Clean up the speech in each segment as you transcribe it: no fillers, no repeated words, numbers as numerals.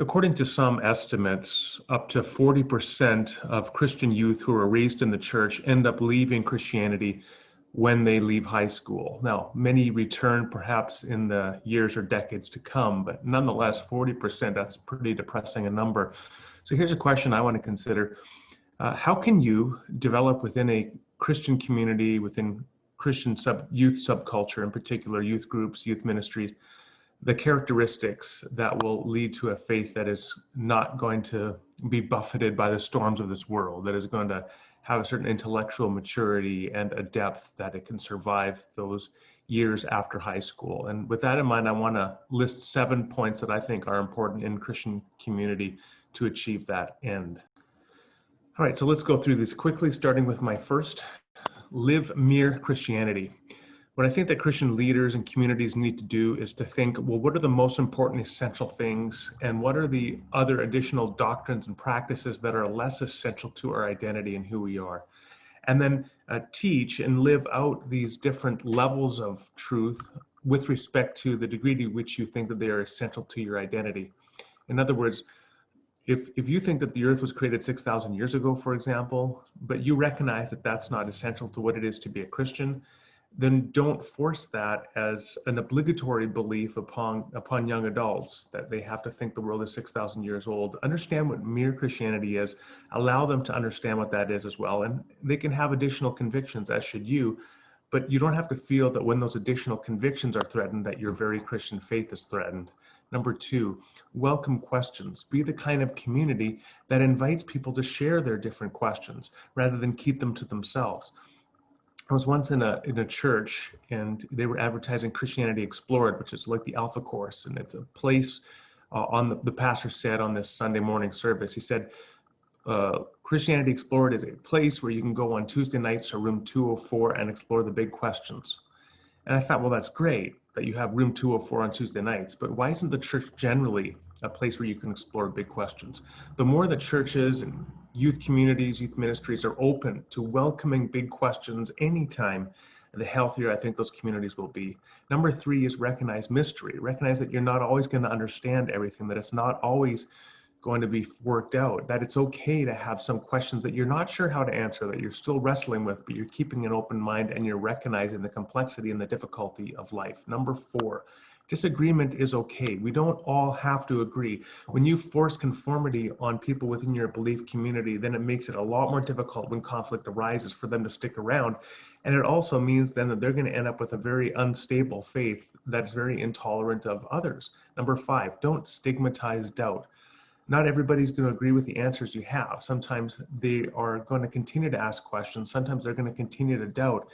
According to some estimates, up to 40% of Christian youth who are raised in the church end up leaving Christianity when they leave high school. Now, many return perhaps in the years or decades to come, but nonetheless, 40%, that's pretty depressing a number. So here's a question I want to consider. How can you develop within a Christian community, within Christian youth subculture, in particular youth groups, youth ministries, the characteristics that will lead to a faith that is not going to be buffeted by the storms of this world, that is going to have a certain intellectual maturity and a depth that it can survive those years after high school? And with that in mind, I want to list 7 points that I think are important in Christian community to achieve that end. All right, so let's go through this quickly, starting with my first, live mere Christianity. What I think that Christian leaders and communities need to do is to think, well, what are the most important essential things, and what are the other additional doctrines and practices that are less essential to our identity and who we are? And then teach and live out these different levels of truth with respect to the degree to which you think that they are essential to your identity. In other words, if you think that the earth was created 6,000 years ago, for example, but you recognize that that's not essential to what it is to be a Christian, then don't force that as an obligatory belief upon young adults, that they have to think the world is 6,000 years old. Understand what mere Christianity is, allow them to understand what that is as well, and they can have additional convictions, as should you, but you don't have to feel that when those additional convictions are threatened, that your very Christian faith is threatened. Number 2, welcome questions. Be the kind of community that invites people to share their different questions rather than keep them to themselves. I was once in a church, and they were advertising Christianity Explored, which is like the Alpha Course, and it's a place the pastor said on this Sunday morning service, he said, Christianity Explored is a place where you can go on Tuesday nights to room 204 and explore the big questions. And I thought, well, that's great that you have room 204 on Tuesday nights, but why isn't the church generally a place where you can explore big questions? The more that churches and youth communities, youth ministries are open to welcoming big questions anytime, the healthier I think those communities will be. Number 3 is recognize mystery. Recognize that you're not always going to understand everything, that it's not always going to be worked out, that it's okay to have some questions that you're not sure how to answer, that you're still wrestling with, but you're keeping an open mind and you're recognizing the complexity and the difficulty of life. Number 4, disagreement is okay. We don't all have to agree. When you force conformity on people within your belief community, then it makes it a lot more difficult when conflict arises for them to stick around. And it also means then that they're going to end up with a very unstable faith that's very intolerant of others. Number 5, don't stigmatize doubt. Not everybody's going to agree with the answers you have. Sometimes they are going to continue to ask questions. Sometimes they're going to continue to doubt.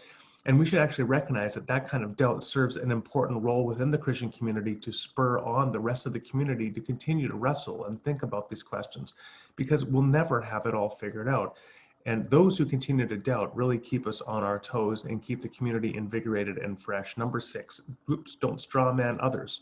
And we should actually recognize that that kind of doubt serves an important role within the Christian community to spur on the rest of the community to continue to wrestle and think about these questions, because we'll never have it all figured out. And those who continue to doubt really keep us on our toes and keep the community invigorated and fresh. Number 6, don't straw man others.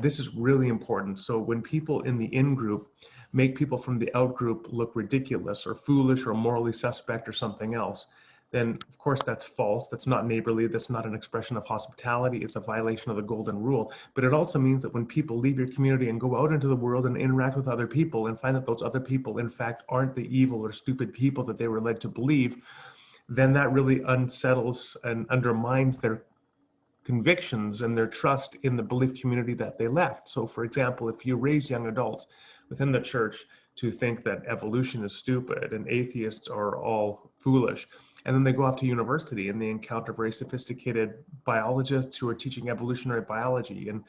This is really important. So when people in the in-group make people from the out-group look ridiculous or foolish or morally suspect or something else, then of course that's false. That's not neighborly. That's not an expression of hospitality. It's a violation of the golden rule. But it also means that when people leave your community and go out into the world and interact with other people and find that those other people in fact aren't the evil or stupid people that they were led to believe, then that really unsettles and undermines their convictions and their trust in the belief community that they left. So for example, if you raise young adults within the church to think that evolution is stupid and atheists are all foolish, and then they go off to university and they encounter very sophisticated biologists who are teaching evolutionary biology and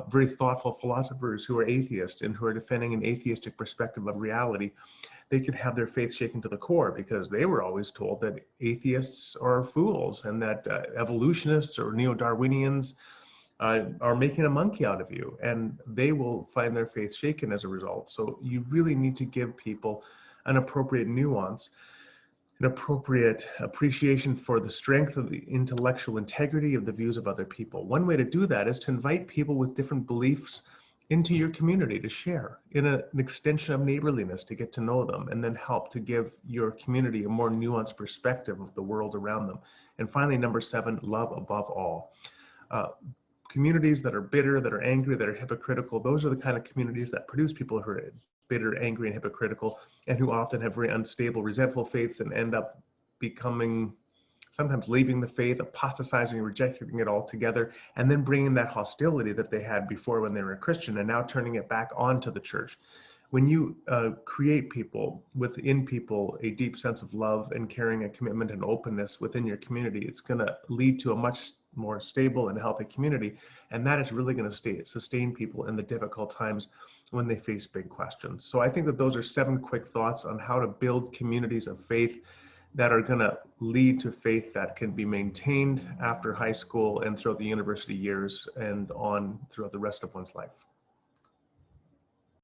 very thoughtful philosophers who are atheists and who are defending an atheistic perspective of reality, they could have their faith shaken to the core because they were always told that atheists are fools and that evolutionists or neo-Darwinians are making a monkey out of you, and they will find their faith shaken as a result. So you really need to give people an appropriate nuance, an appropriate appreciation for the strength of the intellectual integrity of the views of other people. One way to do that is to invite people with different beliefs into your community to share in an extension of neighborliness, to get to know them, and then help to give your community a more nuanced perspective of the world around them. And finally, number 7, love above all. communities that are bitter, that are angry, that are hypocritical, those are the kind of communities that produce people who are bitter, angry, and hypocritical, and who often have very unstable, resentful faiths and end up becoming, sometimes leaving the faith, apostatizing, rejecting it altogether, and then bringing that hostility that they had before when they were a Christian and now turning it back onto the church. When you create people, within people, a deep sense of love and caring and commitment and openness within your community, it's going to lead to a much more stable and healthy community. And that is really going to sustain people in the difficult times when they face big questions. So I think that those are 7 quick thoughts on how to build communities of faith that are going to lead to faith that can be maintained after high school and throughout the university years and on throughout the rest of one's life.